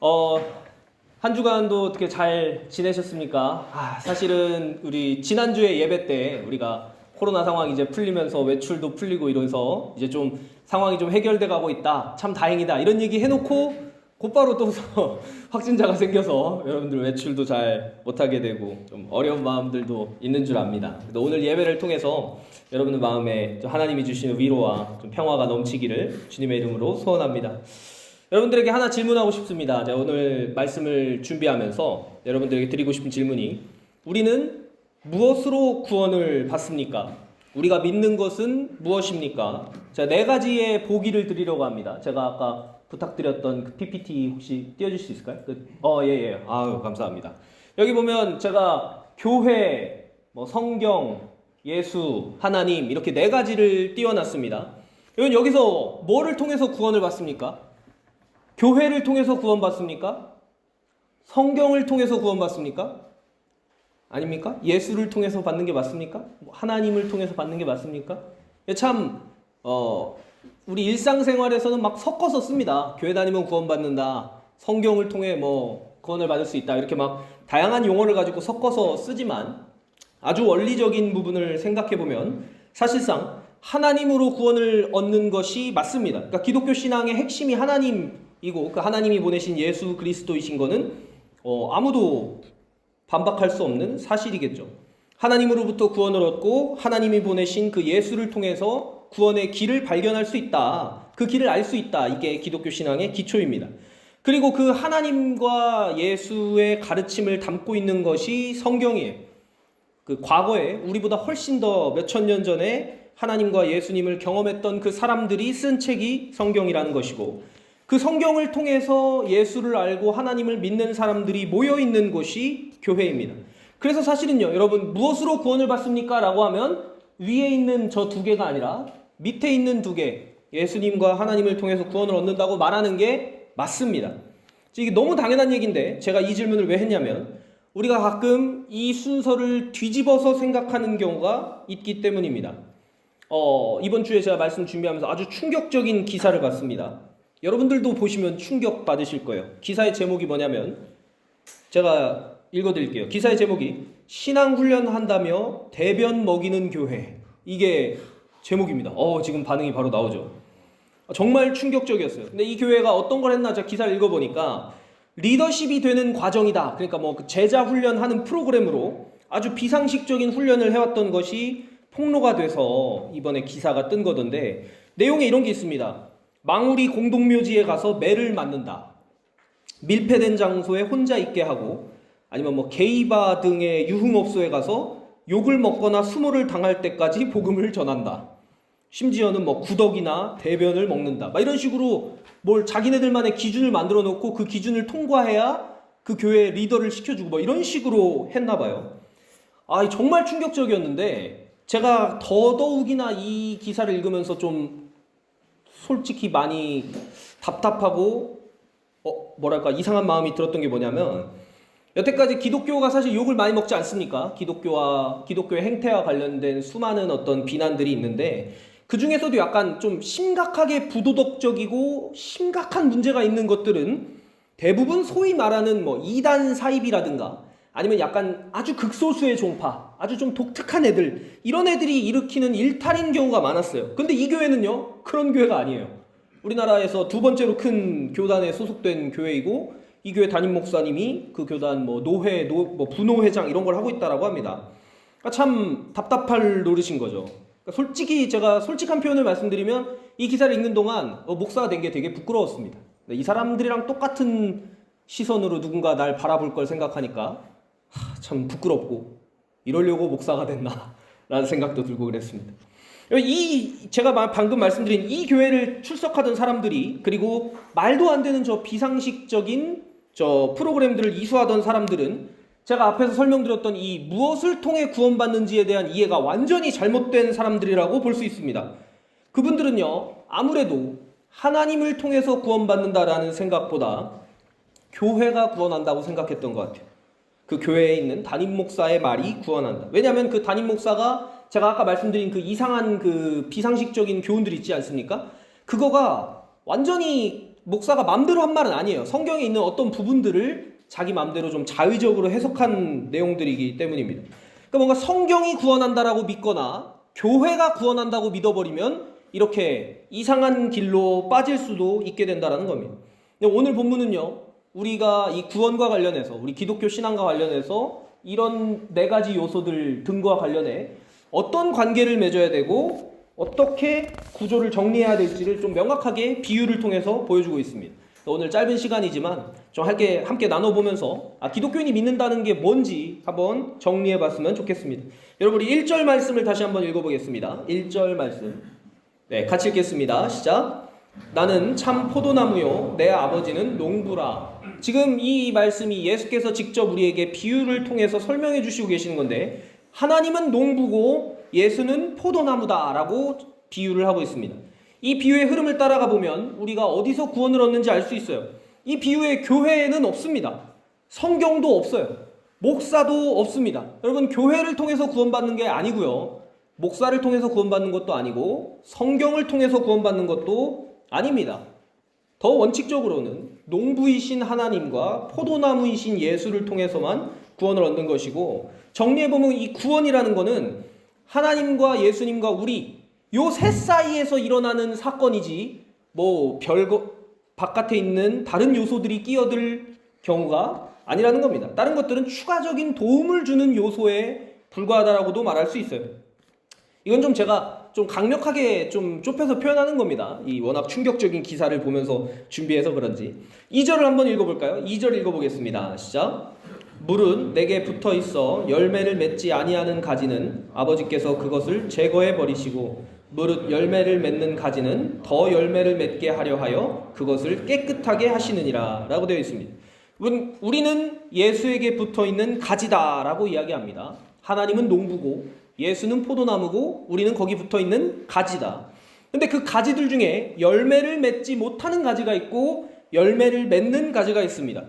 어, 한 주간도 어떻게 잘 지내셨습니까? 사실은 우리 지난주에 예배 때 우리가 코로나 상황이 이제 풀리면서 외출도 풀리고 이러면서 이제 좀 상황이 좀 해결돼 가고 있다. 참 다행이다. 이런 얘기 해놓고 곧바로 또 확진자가 생겨서 여러분들 외출도 잘 못하게 되고 좀 어려운 마음들도 있는 줄 압니다. 그래서 오늘 예배를 통해서 여러분들 마음에 좀 하나님이 주시는 위로와 좀 평화가 넘치기를 주님의 이름으로 소원합니다. 여러분들에게 하나 질문하고 싶습니다. 제가 오늘 말씀을 준비하면서 여러분들에게 드리고 싶은 질문이, 우리는 무엇으로 구원을 받습니까? 우리가 믿는 것은 무엇입니까? 제가 네 가지의 보기를 드리려고 합니다. 제가 아까 부탁드렸던 그 PPT 혹시 띄워줄 수 있을까요? 예. 아유, 감사합니다. 여기 보면 제가 교회, 성경, 예수, 하나님 이렇게 네 가지를 띄워놨습니다. 여러분, 여기서 뭐를 통해서 구원을 받습니까? 교회를 통해서 구원받습니까? 성경을 통해서 구원받습니까? 아닙니까? 예수를 통해서 받는 게 맞습니까? 하나님을 통해서 받는 게 맞습니까? 참 우리 일상생활에서는 막 섞어서 씁니다. 교회 다니면 구원받는다, 성경을 통해 구원을 받을 수 있다, 이렇게 막 다양한 용어를 가지고 섞어서 쓰지만 아주 원리적인 부분을 생각해보면 사실상 하나님으로 구원을 얻는 것이 맞습니다. 그러니까 기독교 신앙의 핵심이 하나님이고 그 하나님이 보내신 예수 그리스도이신 거는 아무도 반박할 수 없는 사실이겠죠. 하나님으로부터 구원을 얻고 하나님이 보내신 그 예수를 통해서 구원의 길을 발견할 수 있다, 그 길을 알 수 있다, 이게 기독교 신앙의 기초입니다. 그리고 그 하나님과 예수의 가르침을 담고 있는 것이 성경이에요. 그 과거에 우리보다 훨씬 더 몇천 년 전에 하나님과 예수님을 경험했던 그 사람들이 쓴 책이 성경이라는 것이고, 그 성경을 통해서 예수를 알고 하나님을 믿는 사람들이 모여있는 곳이 교회입니다. 그래서 사실은요, 여러분, 무엇으로 구원을 받습니까? 라고 하면 위에 있는 저 두 개가 아니라 밑에 있는 두 개, 예수님과 하나님을 통해서 구원을 얻는다고 말하는 게 맞습니다. 이게 너무 당연한 얘기인데 제가 이 질문을 왜 했냐면, 우리가 가끔 이 순서를 뒤집어서 생각하는 경우가 있기 때문입니다. 이번 주에 제가 말씀 준비하면서 아주 충격적인 기사를 봤습니다. 여러분들도 보시면 충격 받으실 거예요. 기사의 제목이 뭐냐면, 제가 읽어드릴게요. 기사의 제목이 신앙훈련 한다며 대변 먹이는 교회, 이게 제목입니다. 지금 반응이 바로 나오죠. 정말 충격적이었어요. 근데 이 교회가 어떤 걸 했나 제가 기사를 읽어보니까 리더십이 되는 과정이다, 그러니까 그 제자 훈련하는 프로그램으로 아주 비상식적인 훈련을 해왔던 것이 폭로가 돼서 이번에 기사가 뜬 거던데, 내용에 이런 게 있습니다. 망우리 공동묘지에 가서 매를 맞는다, 밀폐된 장소에 혼자 있게 하고, 아니면 게이바 등의 유흥업소에 가서 욕을 먹거나 수모를 당할 때까지 복음을 전한다, 심지어는 구덕이나 대변을 먹는다, 이런 식으로 자기네들만의 기준을 만들어 놓고 그 기준을 통과해야 그 교회 리더를 시켜주고 이런 식으로 했나 봐요. 정말 충격적이었는데, 제가 더더욱이나 이 기사를 읽으면서 좀 솔직히 많이 답답하고 이상한 마음이 들었던 게 뭐냐면, 여태까지 기독교가 사실 욕을 많이 먹지 않습니까? 기독교의 행태와 관련된 수많은 어떤 비난들이 있는데, 그 중에서도 약간 좀 심각하게 부도덕적이고 심각한 문제가 있는 것들은 대부분 소위 말하는 이단 사입이라든가, 아니면 약간 아주 극소수의 종파, 아주 좀 독특한 애들, 이런 애들이 일으키는 일탈인 경우가 많았어요. 근데 이 교회는요, 그런 교회가 아니에요. 우리나라에서 두 번째로 큰 교단에 소속된 교회이고, 이 교회 담임 목사님이 그 교단 부노회장 이런 걸 하고 있다라고 합니다. 참 답답할 노릇인 거죠. 솔직히 제가 솔직한 표현을 말씀드리면, 이 기사를 읽는 동안 목사가 된 게 되게 부끄러웠습니다. 이 사람들이랑 똑같은 시선으로 누군가 날 바라볼 걸 생각하니까 참 부끄럽고, 이러려고 목사가 됐나 라는 생각도 들고 그랬습니다. 제가 방금 말씀드린 이 교회를 출석하던 사람들이, 그리고 말도 안 되는 저 비상식적인 저 프로그램들을 이수하던 사람들은 제가 앞에서 설명드렸던 이 무엇을 통해 구원받는지에 대한 이해가 완전히 잘못된 사람들이라고 볼 수 있습니다. 그분들은요, 아무래도 하나님을 통해서 구원받는다라는 생각보다 교회가 구원한다고 생각했던 것 같아요. 그 교회에 있는 담임 목사의 말이 구원한다. 왜냐하면 그 담임 목사가 제가 아까 말씀드린 그 이상한 그 비상식적인 교훈들 있지 않습니까? 그거가 완전히 목사가 맘대로 한 말은 아니에요. 성경에 있는 어떤 부분들을 자기 맘대로 좀 자의적으로 해석한 내용들이기 때문입니다. 그러니까 뭔가 성경이 구원한다라고 믿거나 교회가 구원한다고 믿어버리면 이렇게 이상한 길로 빠질 수도 있게 된다는 겁니다. 오늘 본문은요, 우리가 이 구원과 관련해서, 우리 기독교 신앙과 관련해서 이런 네 가지 요소들 등과 관련해 어떤 관계를 맺어야 되고 어떻게 구조를 정리해야 될지를 좀 명확하게 비유를 통해서 보여주고 있습니다. 오늘 짧은 시간이지만 좀 함께 나눠보면서 기독교인이 믿는다는 게 뭔지 한번 정리해봤으면 좋겠습니다. 여러분, 우리 1절 말씀을 다시 한번 읽어보겠습니다. 1절 말씀. 네, 같이 읽겠습니다. 시작. 나는 참 포도나무요 내 아버지는 농부라. 지금 이 말씀이 예수께서 직접 우리에게 비유를 통해서 설명해 주시고 계시는 건데, 하나님은 농부고 예수는 포도나무다 라고 비유를 하고 있습니다. 이 비유의 흐름을 따라가 보면 우리가 어디서 구원을 얻는지 알 수 있어요. 이 비유의 교회는 없습니다. 성경도 없어요. 목사도 없습니다. 여러분, 교회를 통해서 구원받는 게 아니고요, 목사를 통해서 구원받는 것도 아니고 성경을 통해서 구원받는 것도 아닙니다. 더 원칙적으로는 농부이신 하나님과 포도나무이신 예수를 통해서만 구원을 얻는 것이고, 정리해보면 이 구원이라는 거는 하나님과 예수님과 우리 요 셋 사이에서 일어나는 사건이지 별거 바깥에 있는 다른 요소들이 끼어들 경우가 아니라는 겁니다. 다른 것들은 추가적인 도움을 주는 요소에 불과하다라고도 말할 수 있어요. 이건 좀 제가 좀 강력하게 좀 좁혀서 표현하는 겁니다. 이 워낙 충격적인 기사를 보면서 준비해서 그런지. 2절을 한번 읽어볼까요? 2절 읽어보겠습니다. 시작. 물은 내게 붙어 있어 열매를 맺지 아니하는 가지는 아버지께서 그것을 제거해 버리시고, 무릇 열매를 맺는 가지는 더 열매를 맺게 하려 하여 그것을 깨끗하게 하시느니라 라고 되어 있습니다. 우리는 예수에게 붙어 있는 가지다 라고 이야기합니다. 하나님은 농부고 예수는 포도나무고 우리는 거기 붙어 있는 가지다. 근데 그 가지들 중에 열매를 맺지 못하는 가지가 있고 열매를 맺는 가지가 있습니다.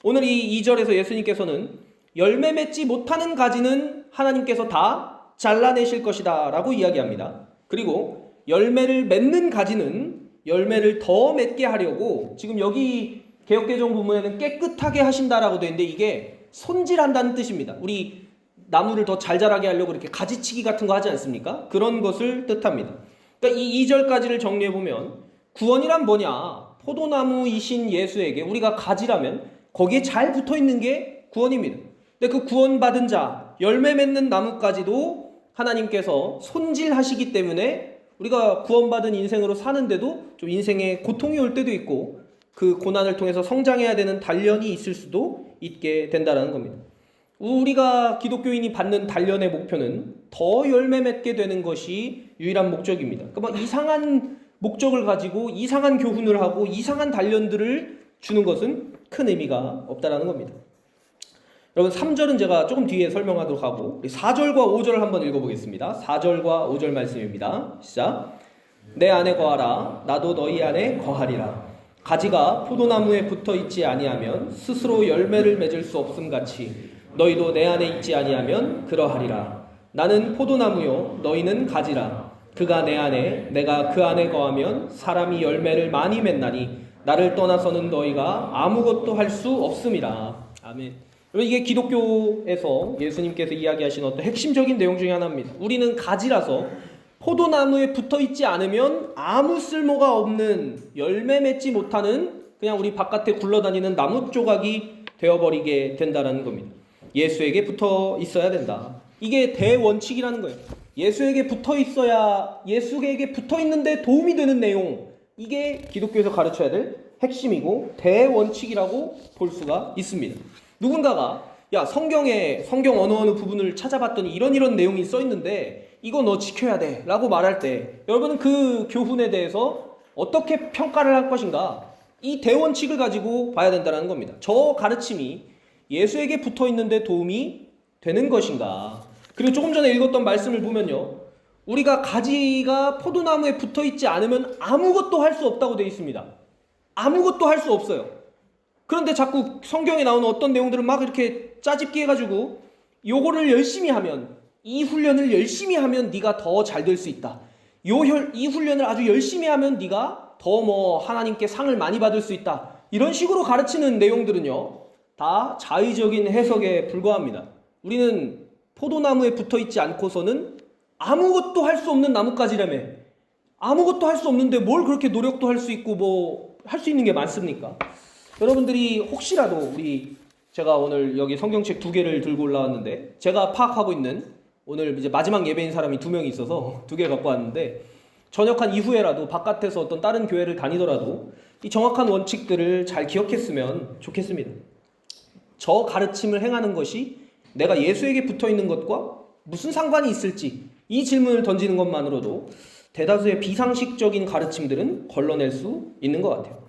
오늘 이 2절에서 예수님께서는 열매 맺지 못하는 가지는 하나님께서 다 잘라내실 것이다 라고 이야기합니다. 그리고 열매를 맺는 가지는 열매를 더 맺게 하려고, 지금 여기 개역개정 부분에는 깨끗하게 하신다라고 되어 있는데 이게 손질한다는 뜻입니다. 우리 나무를 더 잘 자라게 하려고 이렇게 가지치기 같은 거 하지 않습니까? 그런 것을 뜻합니다. 그러니까 이 2절까지를 정리해보면 구원이란 뭐냐? 포도나무이신 예수에게 우리가 가지라면 거기에 잘 붙어있는 게 구원입니다. 근데 그 구원받은 자, 열매 맺는 나무까지도 하나님께서 손질하시기 때문에 우리가 구원받은 인생으로 사는데도 좀 인생에 고통이 올 때도 있고 그 고난을 통해서 성장해야 되는 단련이 있을 수도 있게 된다는 겁니다. 우리가 기독교인이 받는 단련의 목표는 더 열매 맺게 되는 것이 유일한 목적입니다. 그러니까 이상한 목적을 가지고 이상한 교훈을 하고 이상한 단련들을 주는 것은 큰 의미가 없다라는 겁니다. 여러분, 3절은 제가 조금 뒤에 설명하도록 하고 4절과 5절을 한번 읽어보겠습니다. 4절과 5절 말씀입니다. 시작. 내 안에 거하라. 나도 너희 안에 거하리라. 가지가 포도나무에 붙어있지 아니하면 스스로 열매를 맺을 수 없음같이 너희도 내 안에 있지 아니하면 그러하리라. 나는 포도나무요 너희는 가지라. 그가 내 안에 내가 그 안에 거하면 사람이 열매를 많이 맺나니 나를 떠나서는 너희가 아무것도 할 수 없음이라. 아멘. 이게 기독교에서 예수님께서 이야기하신 어떤 핵심적인 내용 중에 하나입니다. 우리는 가지라서 포도나무에 붙어있지 않으면 아무 쓸모가 없는, 열매 맺지 못하는 그냥 우리 바깥에 굴러다니는 나무 조각이 되어버리게 된다는 겁니다. 예수에게 붙어 있어야 된다. 이게 대원칙이라는 거예요. 예수에게 붙어 있어야, 예수에게 붙어 있는데 도움이 되는 내용, 이게 기독교에서 가르쳐야 될 핵심이고 대원칙이라고 볼 수가 있습니다. 누군가가 성경 어느 부분을 찾아봤더니 이런 내용이 써 있는데 이거 너 지켜야 돼 라고 말할 때 여러분은 그 교훈에 대해서 어떻게 평가를 할 것인가, 이 대원칙을 가지고 봐야 된다는 겁니다. 저 가르침이 예수에게 붙어 있는데 도움이 되는 것인가. 그리고 조금 전에 읽었던 말씀을 보면요, 우리가 가지가 포도나무에 붙어 있지 않으면 아무것도 할 수 없다고 되어 있습니다. 아무것도 할 수 없어요. 그런데 자꾸 성경에 나오는 어떤 내용들을 막 이렇게 짜집기 해가지고 요거를 열심히 하면, 이 훈련을 열심히 하면 네가 더 잘 될 수 있다. 이 훈련을 아주 열심히 하면 네가 더 뭐 하나님께 상을 많이 받을 수 있다. 이런 식으로 가르치는 내용들은요, 다 자의적인 해석에 불과합니다. 우리는 포도나무에 붙어 있지 않고서는 아무것도 할 수 없는 나뭇가지라며. 아무것도 할 수 없는데 뭘 그렇게 노력도 할 수 있고 뭐 할 수 있는 게 많습니까? 여러분들이 혹시라도 제가 오늘 여기 성경책 2개를 들고 올라왔는데, 제가 파악하고 있는 오늘 이제 마지막 예배인 사람이 2명이 있어서 2개 갖고 왔는데, 전역한 이후에라도 바깥에서 어떤 다른 교회를 다니더라도 이 정확한 원칙들을 잘 기억했으면 좋겠습니다. 저 가르침을 행하는 것이 내가 예수에게 붙어 있는 것과 무슨 상관이 있을지, 이 질문을 던지는 것만으로도 대다수의 비상식적인 가르침들은 걸러낼 수 있는 것 같아요.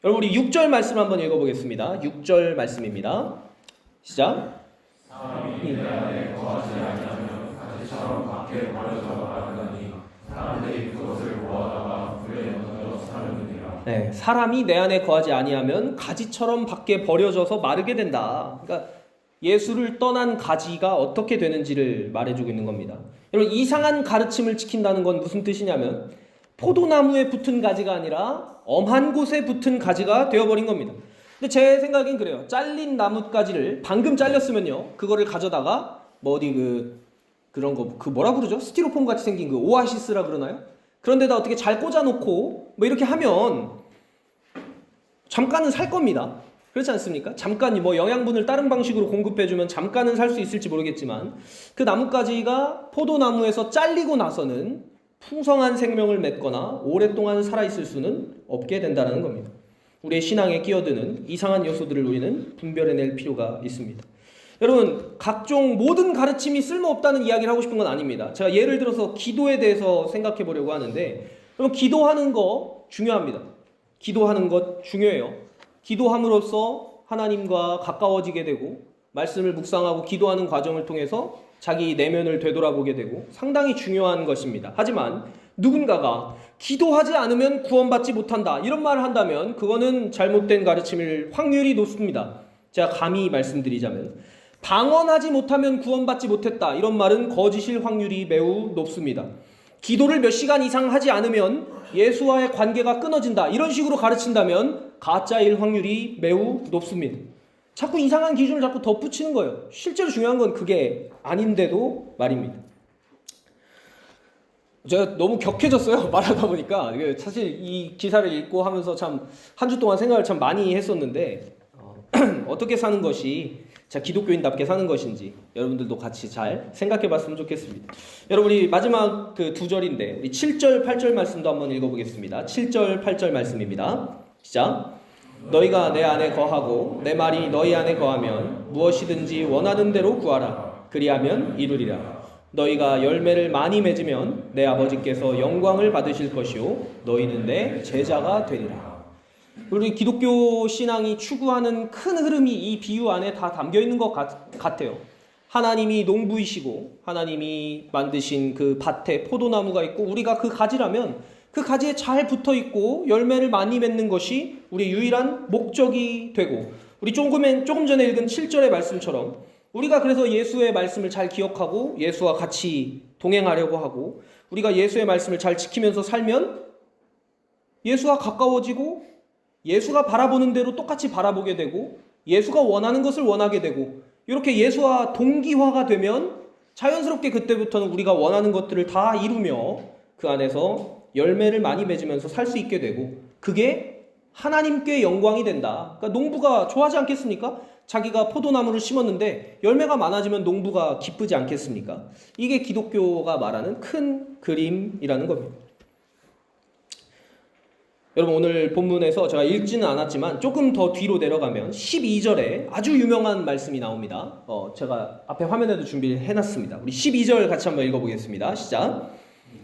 여러분, 우리 6절 말씀 한번 읽어보겠습니다. 6절 말씀입니다. 시작. 사람이 내 안에 거하지 아니하면 가지처럼 밖에 버려져 나가니 사람들이 그것을 모아다가 불에 던져 사르느니라. 네, 사람이 내 안에 거하지 아니하면 가지처럼 밖에 버려져서 마르게 된다. 그러니까 예수를 떠난 가지가 어떻게 되는지를 말해주고 있는 겁니다. 여러분, 이상한 가르침을 지킨다는 건 무슨 뜻이냐면 포도나무에 붙은 가지가 아니라 엄한 곳에 붙은 가지가 되어버린 겁니다. 근데 제 생각엔 그래요. 잘린 나뭇가지를 방금 잘렸으면요, 그거를 가져다가 뭐 어디 그런 거 뭐라 그러죠? 스티로폼 같이 생긴 그 오아시스라 그러나요? 그런 데다 어떻게 잘 꽂아놓고 뭐 이렇게 하면 잠깐은 살 겁니다. 그렇지 않습니까? 잠깐 뭐 영양분을 다른 방식으로 공급해주면 잠깐은 살 수 있을지 모르겠지만, 그 나뭇가지가 포도나무에서 잘리고 나서는 풍성한 생명을 맺거나 오랫동안 살아있을 수는 없게 된다는 겁니다. 우리의 신앙에 끼어드는 이상한 요소들을 우리는 분별해낼 필요가 있습니다. 여러분, 각종 모든 가르침이 쓸모없다는 이야기를 하고 싶은 건 아닙니다. 제가 예를 들어서 기도에 대해서 생각해 보려고 하는데, 여러분, 기도하는 거 중요합니다. 기도하는 것 중요해요. 기도함으로써 하나님과 가까워지게 되고, 말씀을 묵상하고 기도하는 과정을 통해서 자기 내면을 되돌아보게 되고 상당히 중요한 것입니다. 하지만 누군가가 기도하지 않으면 구원받지 못한다, 이런 말을 한다면 그거는 잘못된 가르침일 확률이 높습니다. 제가 감히 말씀드리자면, 방언하지 못하면 구원받지 못했다, 이런 말은 거짓일 확률이 매우 높습니다. 기도를 몇 시간 이상 하지 않으면 예수와의 관계가 끊어진다, 이런 식으로 가르친다면 가짜일 확률이 매우 높습니다. 자꾸 이상한 기준을 자꾸 덧붙이는 거예요. 실제로 중요한 건 그게 아닌데도 말입니다. 제가 너무 격해졌어요, 말하다 보니까. 사실 이 기사를 읽고 하면서 참 한 주 동안 생각을 참 많이 했었는데, 어떻게 사는 것이 자 기독교인답게 사는 것인지 여러분들도 같이 잘 생각해 봤으면 좋겠습니다. 여러분, 우리 마지막 그 2절인데 우리 7절 8절 말씀도 한번 읽어보겠습니다. 7절 8절 말씀입니다. 시작. 너희가 내 안에 거하고 내 말이 너희 안에 거하면 무엇이든지 원하는 대로 구하라. 그리하면 이루리라. 너희가 열매를 많이 맺으면 내 아버지께서 영광을 받으실 것이요 너희는 내 제자가 되리라. 우리 기독교 신앙이 추구하는 큰 흐름이 이 비유 안에 다 담겨 있는 것 같아요. 하나님이 농부이시고 하나님이 만드신 그 밭에 포도나무가 있고 우리가 그 가지라면 그 가지에 잘 붙어 있고 열매를 많이 맺는 것이 우리의 유일한 목적이 되고, 우리 조금 전에 읽은 7절의 말씀처럼 우리가 그래서 예수의 말씀을 잘 기억하고 예수와 같이 동행하려고 하고 우리가 예수의 말씀을 잘 지키면서 살면 예수와 가까워지고 예수가 바라보는 대로 똑같이 바라보게 되고 예수가 원하는 것을 원하게 되고, 이렇게 예수와 동기화가 되면 자연스럽게 그때부터는 우리가 원하는 것들을 다 이루며 그 안에서 열매를 많이 맺으면서 살 수 있게 되고, 그게 하나님께 영광이 된다. 그러니까 농부가 좋아하지 않겠습니까? 자기가 포도나무를 심었는데 열매가 많아지면 농부가 기쁘지 않겠습니까? 이게 기독교가 말하는 큰 그림이라는 겁니다. 여러분, 오늘 본문에서 제가 읽지는 않았지만 조금 더 뒤로 내려가면 12절에 아주 유명한 말씀이 나옵니다. 제가 앞에 화면에도 준비를 해놨습니다. 우리 12절 같이 한번 읽어보겠습니다. 시작.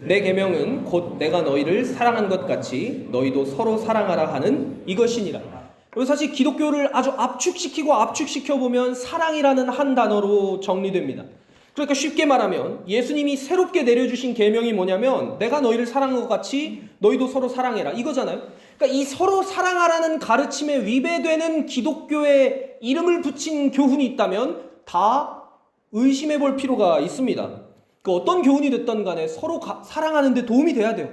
내 계명은 곧 내가 너희를 사랑한 것 같이 너희도 서로 사랑하라 하는 이것이니라. 그리고 사실 기독교를 아주 압축시켜보면 사랑이라는 한 단어로 정리됩니다. 그러니까 쉽게 말하면 예수님이 새롭게 내려주신 계명이 뭐냐면 내가 너희를 사랑한 것 같이 너희도 서로 사랑해라, 이거잖아요. 그러니까 이 서로 사랑하라는 가르침에 위배되는 기독교의 이름을 붙인 교훈이 있다면 다 의심해 볼 필요가 있습니다. 그 어떤 교훈이 됐든 간에 서로 사랑하는 데 도움이 돼야 돼요.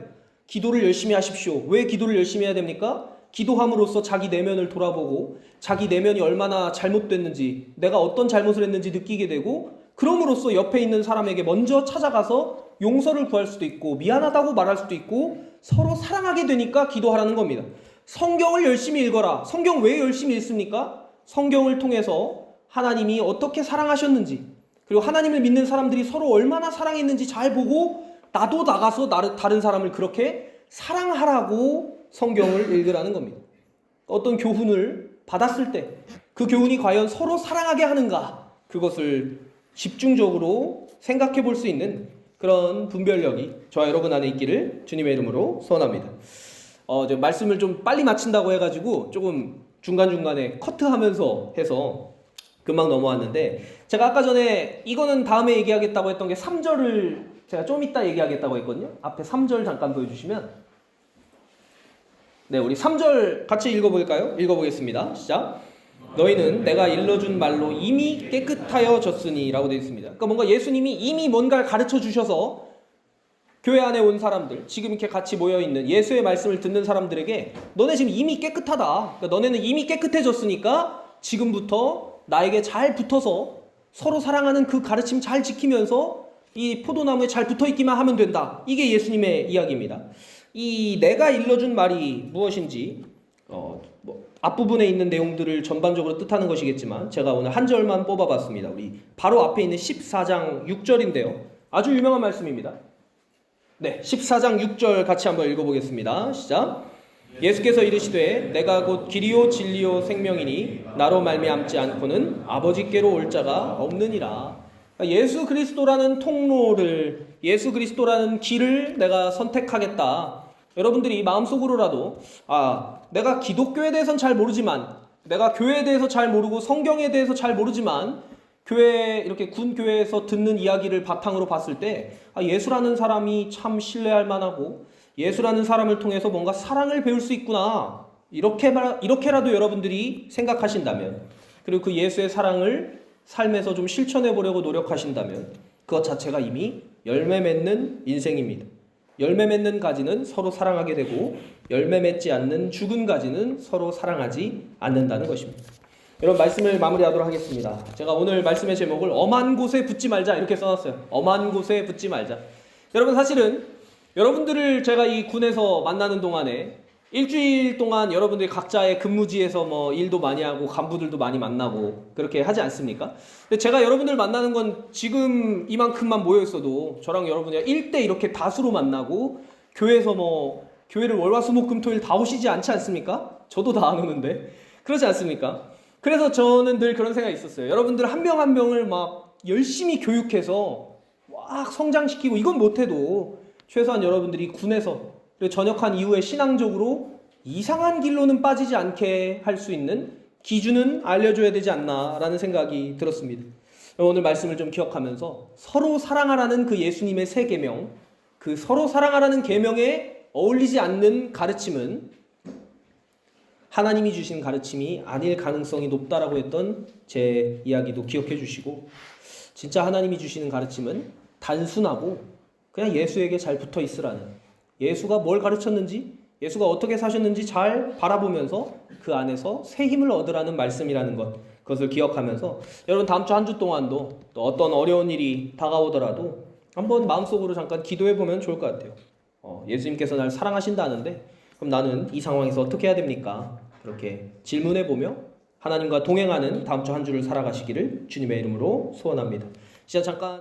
기도를 열심히 하십시오. 왜 기도를 열심히 해야 됩니까? 기도함으로써 자기 내면을 돌아보고 자기 내면이 얼마나 잘못됐는지, 내가 어떤 잘못을 했는지 느끼게 되고, 그럼으로써 옆에 있는 사람에게 먼저 찾아가서 용서를 구할 수도 있고 미안하다고 말할 수도 있고 서로 사랑하게 되니까 기도하라는 겁니다. 성경을 열심히 읽어라. 성경 왜 열심히 읽습니까? 성경을 통해서 하나님이 어떻게 사랑하셨는지, 그리고 하나님을 믿는 사람들이 서로 얼마나 사랑했는지 잘 보고 나도 나가서 다른 사람을 그렇게 사랑하라고 성경을 읽으라는 겁니다. 어떤 교훈을 받았을 때 그 교훈이 과연 서로 사랑하게 하는가, 그것을 집중적으로 생각해 볼 수 있는 그런 분별력이 저와 여러분 안에 있기를 주님의 이름으로 소원합니다. 말씀을 좀 빨리 마친다고 해가지고 조금 중간중간에 커트하면서 해서 금방 넘어왔는데, 제가 아까 전에 이거는 다음에 얘기하겠다고 했던 게 3절을 제가 좀 이따 얘기하겠다고 했거든요. 앞에 3절 잠깐 보여주시면, 네, 우리 3절 같이 읽어볼까요? 읽어보겠습니다. 시작. 너희는 내가 일러준 말로 이미 깨끗하여졌으니 라고 되어 있습니다. 그러니까 뭔가 예수님이 이미 뭔가를 가르쳐 주셔서 교회 안에 온 사람들, 지금 이렇게 같이 모여있는 예수의 말씀을 듣는 사람들에게 너네 지금 이미 깨끗하다. 그러니까 너네는 이미 깨끗해졌으니까 지금부터 나에게 잘 붙어서 서로 사랑하는 그 가르침 잘 지키면서 이 포도나무에 잘 붙어있기만 하면 된다. 이게 예수님의 이야기입니다. 이 내가 일러준 말이 무엇인지 앞부분에 있는 내용들을 전반적으로 뜻하는 것이겠지만 제가 오늘 한 절만 뽑아봤습니다. 우리 바로 앞에 있는 14장 6절인데요. 아주 유명한 말씀입니다. 네, 14장 6절 같이 한번 읽어보겠습니다. 시작. 예수께서 이르시되 내가 곧 길이요 진리요 생명이니 나로 말미암지 않고는 아버지께로 올 자가 없느니라. 예수 그리스도라는 통로를, 예수 그리스도라는 길을 내가 선택하겠다. 여러분들이 마음속으로라도 내가 기독교에 대해서는 잘 모르지만, 내가 교회에 대해서 잘 모르고 성경에 대해서 잘 모르지만 교회, 이렇게 군 교회에서 듣는 이야기를 바탕으로 봤을 때 예수라는 사람이 참 신뢰할 만하고 예수라는 사람을 통해서 뭔가 사랑을 배울 수 있구나, 이렇게라도 여러분들이 생각하신다면, 그리고 그 예수의 사랑을 삶에서 좀 실천해 보려고 노력하신다면 그것 자체가 이미 열매 맺는 인생입니다. 열매 맺는 가지는 서로 사랑하게 되고 열매 맺지 않는 죽은 가지는 서로 사랑하지 않는다는 것입니다. 여러분, 말씀을 마무리하도록 하겠습니다. 제가 오늘 말씀의 제목을 엄한 곳에 붙지 말자 이렇게 써놨어요. 엄한 곳에 붙지 말자. 여러분, 사실은 여러분들을 제가 이 군에서 만나는 동안에 일주일 동안 여러분들이 각자의 근무지에서 일도 많이 하고 간부들도 많이 만나고 그렇게 하지 않습니까? 근데 제가 여러분들 만나는 건 지금 이만큼만 모여 있어도 저랑 여러분이 1대 이렇게 다수로 만나고, 교회에서 교회를 월화수목금토일 다 오시지 않지 않습니까? 저도 다 안 오는데 그러지 않습니까? 그래서 저는 늘 그런 생각이 있었어요. 여러분들 한 명 한 명을 막 열심히 교육해서 막 성장시키고, 이건 못해도 최소한 여러분들이 군에서 그리고 전역한 이후에 신앙적으로 이상한 길로는 빠지지 않게 할 수 있는 기준은 알려줘야 되지 않나라는 생각이 들었습니다. 오늘 말씀을 좀 기억하면서 서로 사랑하라는 그 예수님의 세 계명, 그 서로 사랑하라는 계명에 어울리지 않는 가르침은 하나님이 주신 가르침이 아닐 가능성이 높다라고 했던 제 이야기도 기억해 주시고, 진짜 하나님이 주시는 가르침은 단순하고 그냥 예수에게 잘 붙어 있으라는, 예수가 뭘 가르쳤는지, 예수가 어떻게 사셨는지 잘 바라보면서 그 안에서 새 힘을 얻으라는 말씀이라는 것, 그것을 기억하면서 여러분 다음 주 한 주 동안도 또 어떤 어려운 일이 다가오더라도 한번 마음속으로 잠깐 기도해보면 좋을 것 같아요. 예수님께서 날 사랑하신다는데 그럼 나는 이 상황에서 어떻게 해야 됩니까? 그렇게 질문해보며 하나님과 동행하는 다음 주 한 주를 살아가시기를 주님의 이름으로 소원합니다. 시작 잠깐.